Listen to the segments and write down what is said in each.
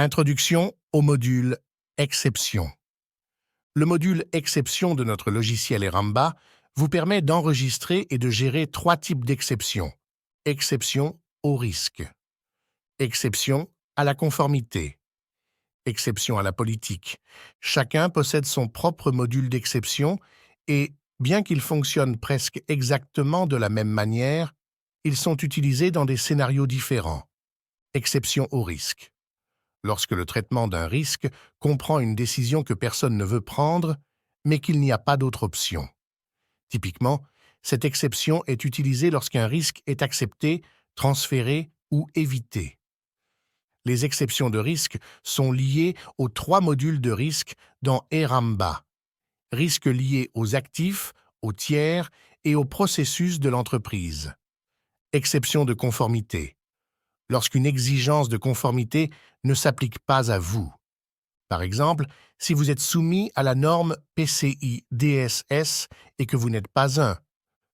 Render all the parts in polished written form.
Introduction au module Exception. Le module Exception de notre logiciel Eramba vous permet d'enregistrer et de gérer 3 types d'exceptions. Exception au risque, exception à la conformité, exception à la politique. Chacun possède son propre module d'exception et, bien qu'ils fonctionnent presque exactement de la même manière, ils sont utilisés dans des scénarios différents. Exception au risque. Lorsque le traitement d'un risque comprend une décision que personne ne veut prendre, mais qu'il n'y a pas d'autre option. Typiquement, cette exception est utilisée lorsqu'un risque est accepté, transféré ou évité. Les exceptions de risque sont liées aux 3 modules de risque dans Eramba. Risques liés aux actifs, aux tiers et aux processus de l'entreprise. Exception de conformité. Lorsqu'une exigence de conformité ne s'applique pas à vous. Par exemple, si vous êtes soumis à la norme PCI DSS et que vous n'êtes pas un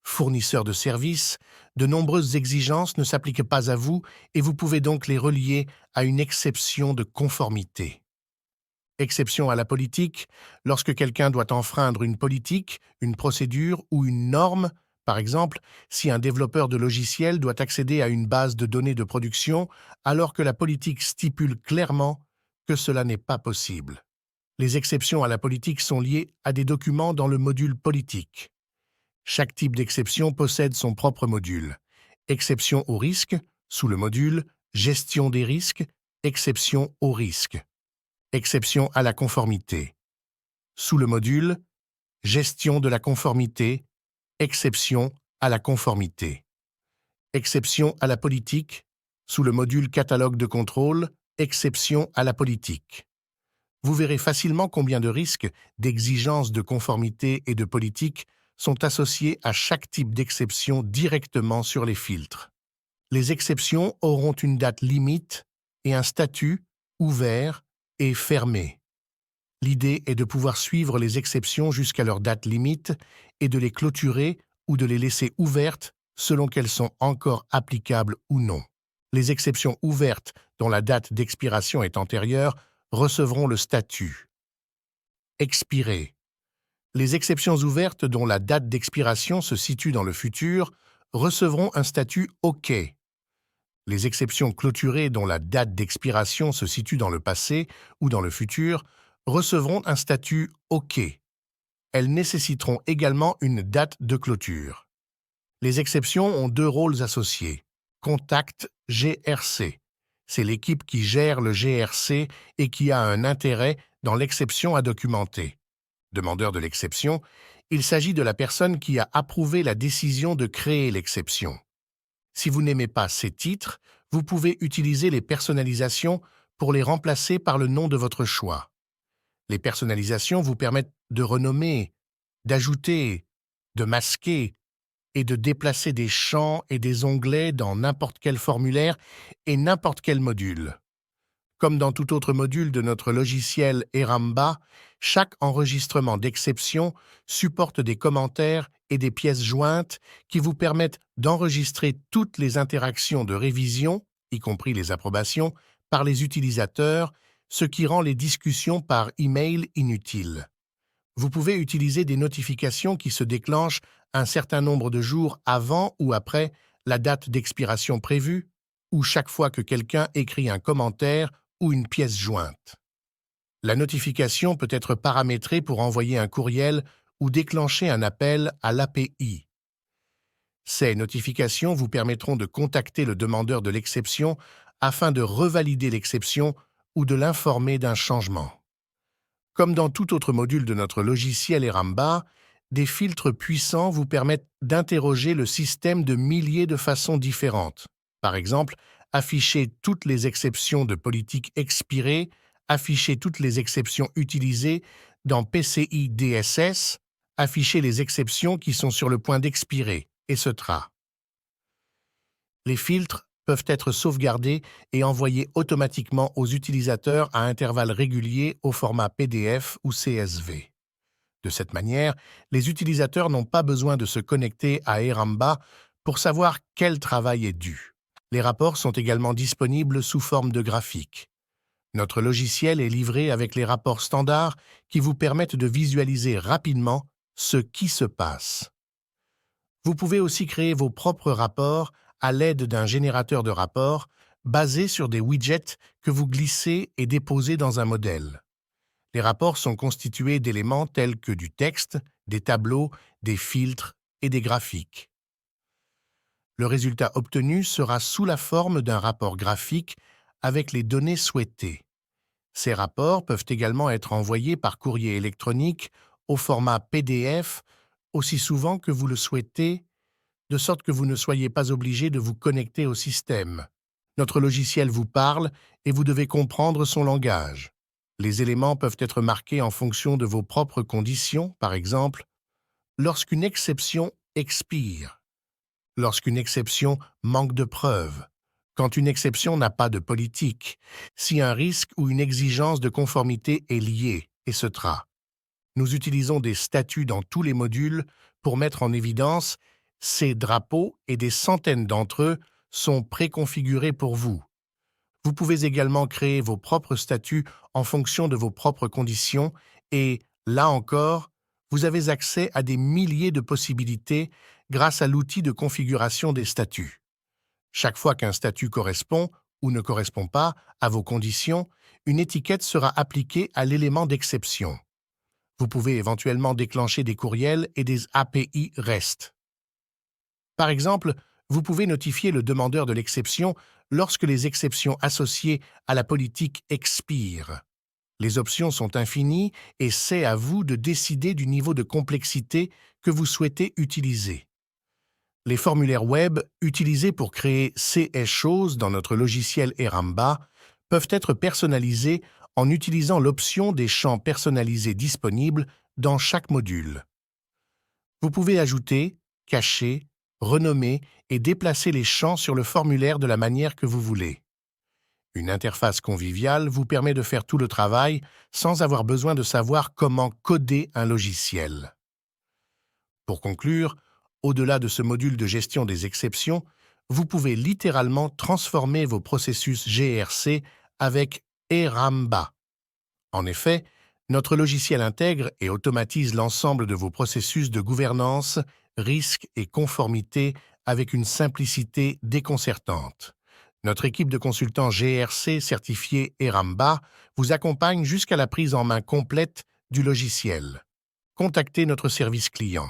fournisseur de services, de nombreuses exigences ne s'appliquent pas à vous et vous pouvez donc les relier à une exception de conformité. Exception à la politique, lorsque quelqu'un doit enfreindre une politique, une procédure ou une norme. Par exemple, si un développeur de logiciel doit accéder à une base de données de production alors que la politique stipule clairement que cela n'est pas possible. Les exceptions à la politique sont liées à des documents dans le module politique. Chaque type d'exception possède son propre module. Exception au risque, sous le module Gestion des risques, exception au risque. Exception à la conformité. Sous le module Gestion de la conformité, exception à la conformité. Exception à la politique, sous le module Catalogue de contrôle, exception à la politique. Vous verrez facilement combien de risques, d'exigences de conformité et de politique sont associés à chaque type d'exception directement sur les filtres. Les exceptions auront une date limite et un statut ouvert et fermé. L'idée est de pouvoir suivre les exceptions jusqu'à leur date limite et de les clôturer ou de les laisser ouvertes selon qu'elles sont encore applicables ou non. Les exceptions ouvertes dont la date d'expiration est antérieure recevront le statut expiré. Les exceptions ouvertes dont la date d'expiration se situe dans le futur recevront un statut OK. Les exceptions clôturées dont la date d'expiration se situe dans le passé ou dans le futur recevront un statut OK. Elles nécessiteront également une date de clôture. Les exceptions ont 2 rôles associés. Contact GRC. C'est l'équipe qui gère le GRC et qui a un intérêt dans l'exception à documenter. Demandeur de l'exception, il s'agit de la personne qui a approuvé la décision de créer l'exception. Si vous n'aimez pas ces titres, vous pouvez utiliser les personnalisations pour les remplacer par le nom de votre choix. Les personnalisations vous permettent de renommer, d'ajouter, de masquer et de déplacer des champs et des onglets dans n'importe quel formulaire et n'importe quel module. Comme dans tout autre module de notre logiciel Eramba, chaque enregistrement d'exception supporte des commentaires et des pièces jointes qui vous permettent d'enregistrer toutes les interactions de révision, y compris les approbations, par les utilisateurs, ce qui rend les discussions par email inutiles. Vous pouvez utiliser des notifications qui se déclenchent un certain nombre de jours avant ou après la date d'expiration prévue, ou chaque fois que quelqu'un écrit un commentaire ou une pièce jointe. La notification peut être paramétrée pour envoyer un courriel ou déclencher un appel à l'API. Ces notifications vous permettront de contacter le demandeur de l'exception afin de revalider l'exception ou de l'informer d'un changement. Comme dans tout autre module de notre logiciel Eramba, des filtres puissants vous permettent d'interroger le système de milliers de façons différentes. Par exemple, afficher toutes les exceptions de politique expirées, afficher toutes les exceptions utilisées dans PCI DSS, afficher les exceptions qui sont sur le point d'expirer, etc. Les filtres peuvent être sauvegardés et envoyés automatiquement aux utilisateurs à intervalles réguliers au format PDF ou CSV. De cette manière, les utilisateurs n'ont pas besoin de se connecter à Eramba pour savoir quel travail est dû. Les rapports sont également disponibles sous forme de graphiques. Notre logiciel est livré avec les rapports standards qui vous permettent de visualiser rapidement ce qui se passe. Vous pouvez aussi créer vos propres rapports à l'aide d'un générateur de rapports basé sur des widgets que vous glissez et déposez dans un modèle. Les rapports sont constitués d'éléments tels que du texte, des tableaux, des filtres et des graphiques. Le résultat obtenu sera sous la forme d'un rapport graphique avec les données souhaitées. Ces rapports peuvent également être envoyés par courrier électronique au format PDF aussi souvent que vous le souhaitez, de sorte que vous ne soyez pas obligé de vous connecter au système. Notre logiciel vous parle et vous devez comprendre son langage. Les éléments peuvent être marqués en fonction de vos propres conditions, par exemple, lorsqu'une exception expire, lorsqu'une exception manque de preuves, quand une exception n'a pas de politique, si un risque ou une exigence de conformité est lié, etc. Nous utilisons des statuts dans tous les modules pour mettre en évidence ces drapeaux et des centaines d'entre eux sont préconfigurés pour vous. Vous pouvez également créer vos propres statuts en fonction de vos propres conditions et, là encore, vous avez accès à des milliers de possibilités grâce à l'outil de configuration des statuts. Chaque fois qu'un statut correspond ou ne correspond pas à vos conditions, une étiquette sera appliquée à l'élément d'exception. Vous pouvez éventuellement déclencher des courriels et des API REST. Par exemple, vous pouvez notifier le demandeur de l'exception lorsque les exceptions associées à la politique expirent. Les options sont infinies et c'est à vous de décider du niveau de complexité que vous souhaitez utiliser. Les formulaires web utilisés pour créer ces choses dans notre logiciel Eramba peuvent être personnalisés en utilisant l'option des champs personnalisés disponibles dans chaque module. Vous pouvez ajouter, cacher, renommer et déplacer les champs sur le formulaire de la manière que vous voulez. Une interface conviviale vous permet de faire tout le travail sans avoir besoin de savoir comment coder un logiciel. Pour conclure, au-delà de ce module de gestion des exceptions, vous pouvez littéralement transformer vos processus GRC avec Eramba. En effet, notre logiciel intègre et automatise l'ensemble de vos processus de gouvernance, risque et conformité avec une simplicité déconcertante. Notre équipe de consultants GRC certifiés Eramba vous accompagne jusqu'à la prise en main complète du logiciel. Contactez notre service client.